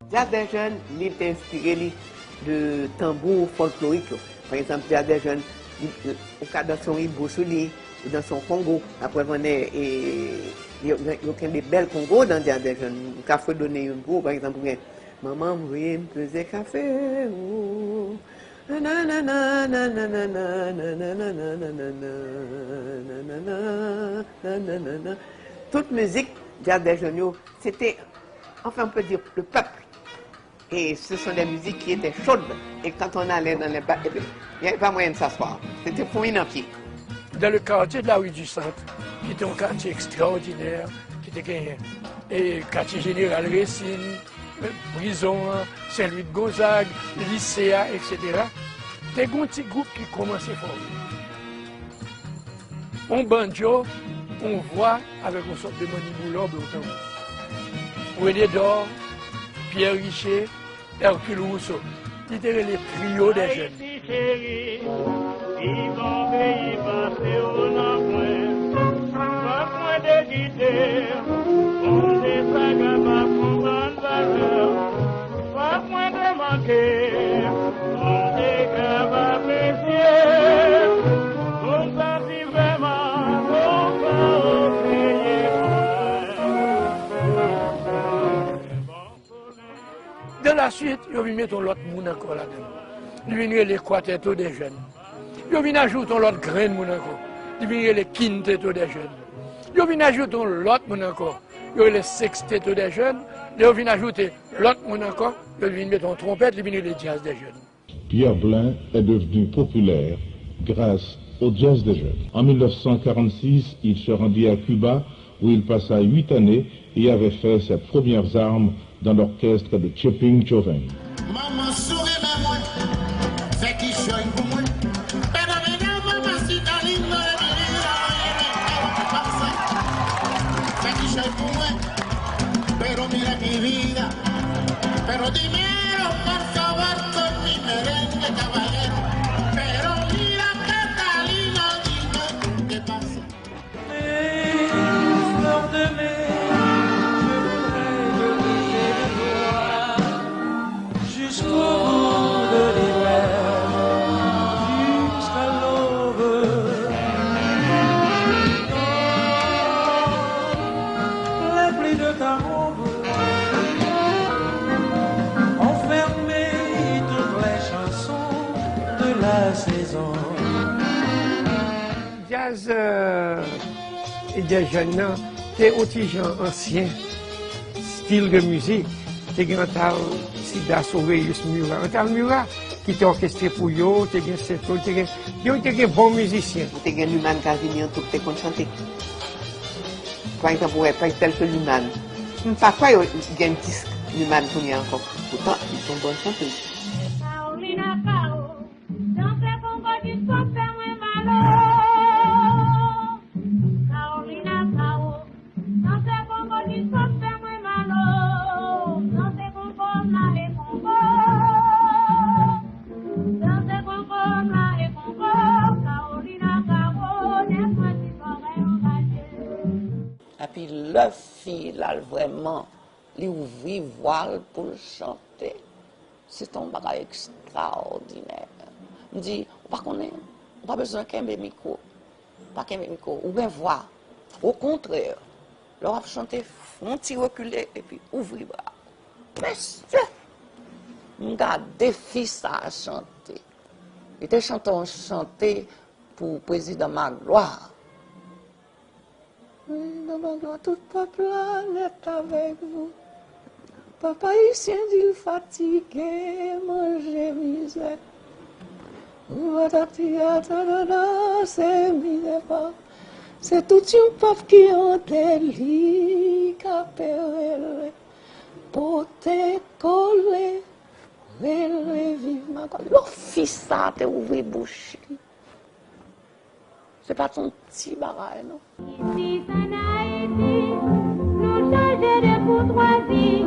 Il y a des jeunes, ils étaient inspirés de tambours folkloriques. Par exemple, il y a des jeunes, au cas de son Iboussouli, dans son Congo. Après, on est, il y a des belles Congo dans des jeunes. Il faut donner un gros, par exemple, maman, oui, me faisait café. Toute musique, il y a des jeunes, c'était, enfin, on peut dire, le peuple. Et ce sont des musiques qui étaient chaudes. Et quand on allait dans les bars, il n'y avait pas moyen de s'asseoir. C'était fouine en pied. Dans le quartier de la rue du Centre, qui était un quartier extraordinaire, qui était gagné, et quartier général Racine, Brison, Saint-Louis de Gonzague, Lycéa, etc. Des un petit groupe qui commençaient à former. On banjo, on voit avec une sorte de maniboulobe au tambour. René Dor, Pierre Richer, Hercule Rousseau. C'était les trios des jeunes. Dans la suite, ils viennent mettre l'autre monde encore là-dedans. Ils viennent les quartettos des jeunes. Ils viennent ajouter l'autre grain monde encore. Ils viennent les quintettos des jeunes. Ils viennent ajouter l'autre monde encore. Ils viennent les sextettos des jeunes. Ils viennent ajouter l'autre monde encore. Ils viennent mettre en trompette. Ils viennent les jazz des jeunes. Pierre Blin est devenu populaire grâce au jazz des jeunes. En 1946, il se rendit à Cuba où il passa 8 années et avait fait ses premières armes dans l'orchestre de Chipping Joven. Maman sourit à moi, fait qu'il choigne pour moi. Fait qu'il choigne pour moi. Pero mira mi vida, pero dinero, por favor, con mi merengue caballero. Pero mira que lindo, dime qué pasa. Mes fleurs de mai. Jusqu'au bout de l'hiver, jusqu'à l'aube. Dans les plis de ta robe, enfermées toutes les chansons de la saison. Jazz et des jeunes, c'est aussi genre ancien style de musique. C'est grand tal Sida Sauveillus Murat. Un tal Murat qui était orchestré pour eux, tu as Seto, tu as bons musiciens. Tu as Luman Casimir, tout est qu'on chanter. Par exemple, par tel que Luman. Parfois, il y a un disque Luman pour lui encore. Pourtant, ils sont bonnes chanteuses. Et puis le fille là vraiment, lui ouvrit voile pour chanter. C'est un bagage extraordinaire. Je dis, on n'a pas besoin qu'un micro. Pas qu'un micro, ou bien voix. Au contraire, leur a chanté, on tire reculer et puis ouvrir bras. Monsieur, regardez fils à chanter. Il était chanté pour le président Magloire. Dans ma gloire, toute la planète avec vous. Papa ici dit fatigué, manger misère. C'est misère. C'est tout un peuple qui en délit, capelle, poté, collé, relé, vivement. L'office a été ouvert bouche. C'est pas ton petit bagaille, non? Ici, en Haïti, nous chargés de courtoisie,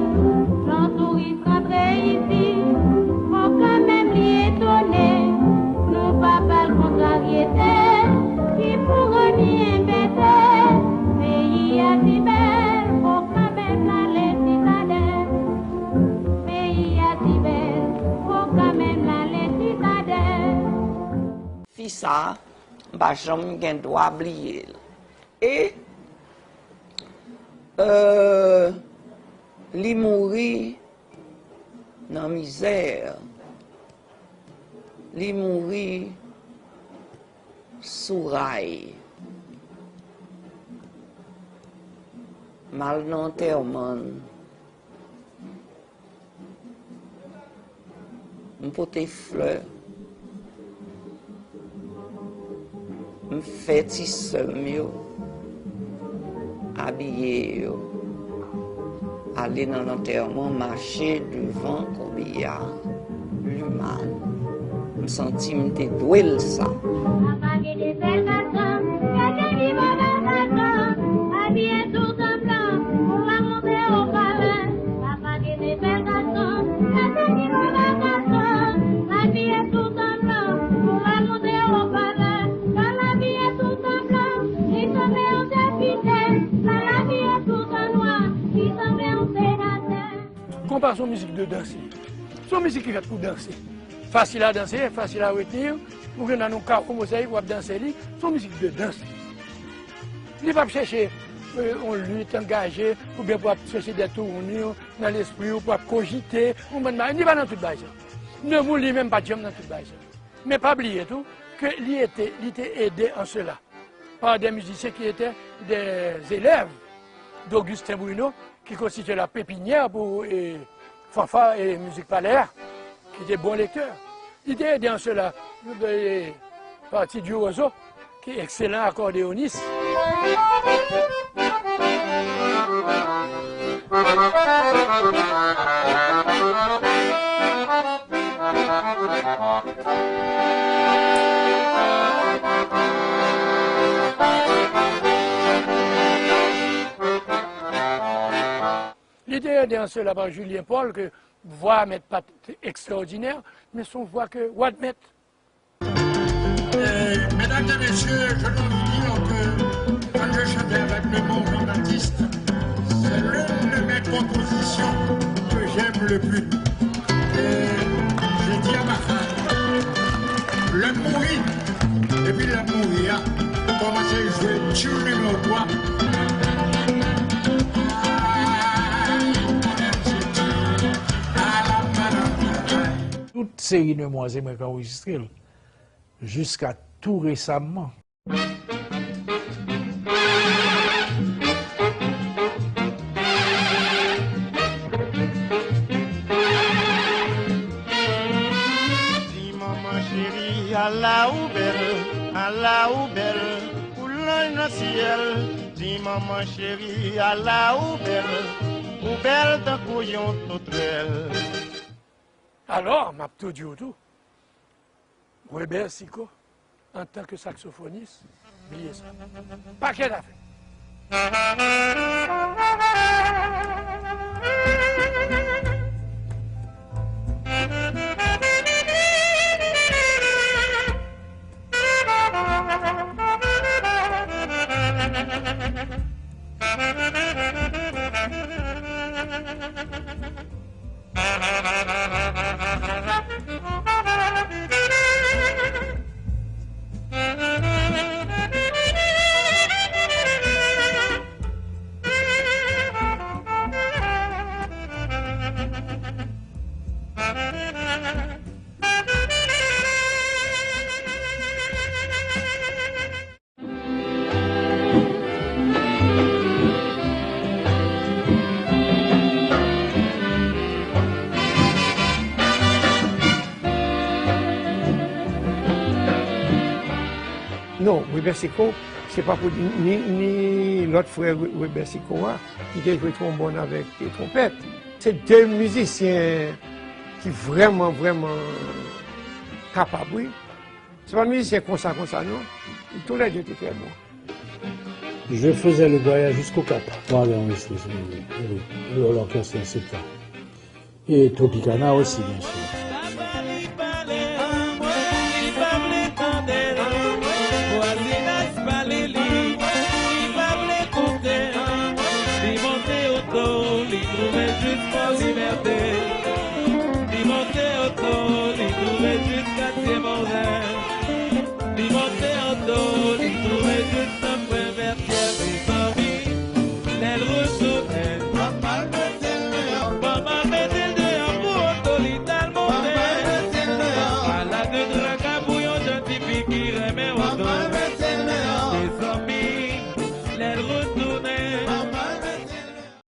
l'entouriste rentré ici, faut quand même l'y étonner, nous pas le contrariété, qui pourra ni embêter, pays à si belle, faut quand même la laisser citadelle. si belle, oh quand même là les citadelles. Fi ça, bah j'aime gen doit oublier. Et li mouri dans misère. Li mouri sous rail. Mal nan terman. M'pote fleur. M'fait ti sèm yo. Habillé yo. Aller dans l'enterrement, marcher devant combien l'humain. Me senti m'te doué ça. Apaguer des belles garçons, quelqu'un qui va dans la chambre, habillé tout en blanc, pour la monter au palais. Apaguer des belles garçons, quelqu'un qui va dans la chambre, habillé tout en blanc, pour la monter au palais. Dans l'habillé tout en blanc, il semblait un député. Dans l'habillé tout en noir, il semblait un sénateur. Compare son musique de danser. Son musique qui fait pour danser. Facile à danser, facile à retenir. Pour que dans nos cas, comme vous savez, vous danser, son musique de danse. Il ne va pas chercher on lutte engagé, ou bien pour chercher des tournures dans l'esprit, ou pour cogiter. Il ne va pas dans tout ça. Ne vous lui même pas dans tout ça. Mais pas oublier tout, qu'il était aidé en cela par des musiciens qui étaient des élèves d'Augustin Bruno, qui constituait la pépinière pour fanfare et musique palaire, qui était bon lecteur. Il était aidé en cela. Parti du Roseau, qui est excellent accordéoniste. Il était aidé en cela par Julien Paul, que voix mettre pas extraordinaire, mais son voix que Wadmet. Mesdames et messieurs, je dois vous dire que quand je chantais avec le bon Jean-Baptiste, c'est l'une de mes compositions que j'aime le plus. Et j'ai dit à ma femme, le mourir, et puis le mourir, commencer à jouer sur le numéro 3. Toute série de moi, j'ai enregistré jusqu'à tout récemment. Dis maman chérie, à la ou belle, pour l'œil dans le ciel. Dis maman chérie, à la ou belle d'un couillon sauterelle. Alors, m'a tout dit tout. Weber Sico, en tant que saxophoniste, oubliez ça. Paquet d'affaires. Non, Weber Sico, c'est pas pour ni l'autre frère Weber Sico qui a joué trombone avec les trompettes. C'est deux musiciens qui vraiment capables. Oui. C'est pas un musicien comme ça, non. Tous les deux étaient très bons. Je faisais le voyage jusqu'au Cap pour aller enregistrer l'orchestre en septembre. Et Tropicana aussi, bien sûr.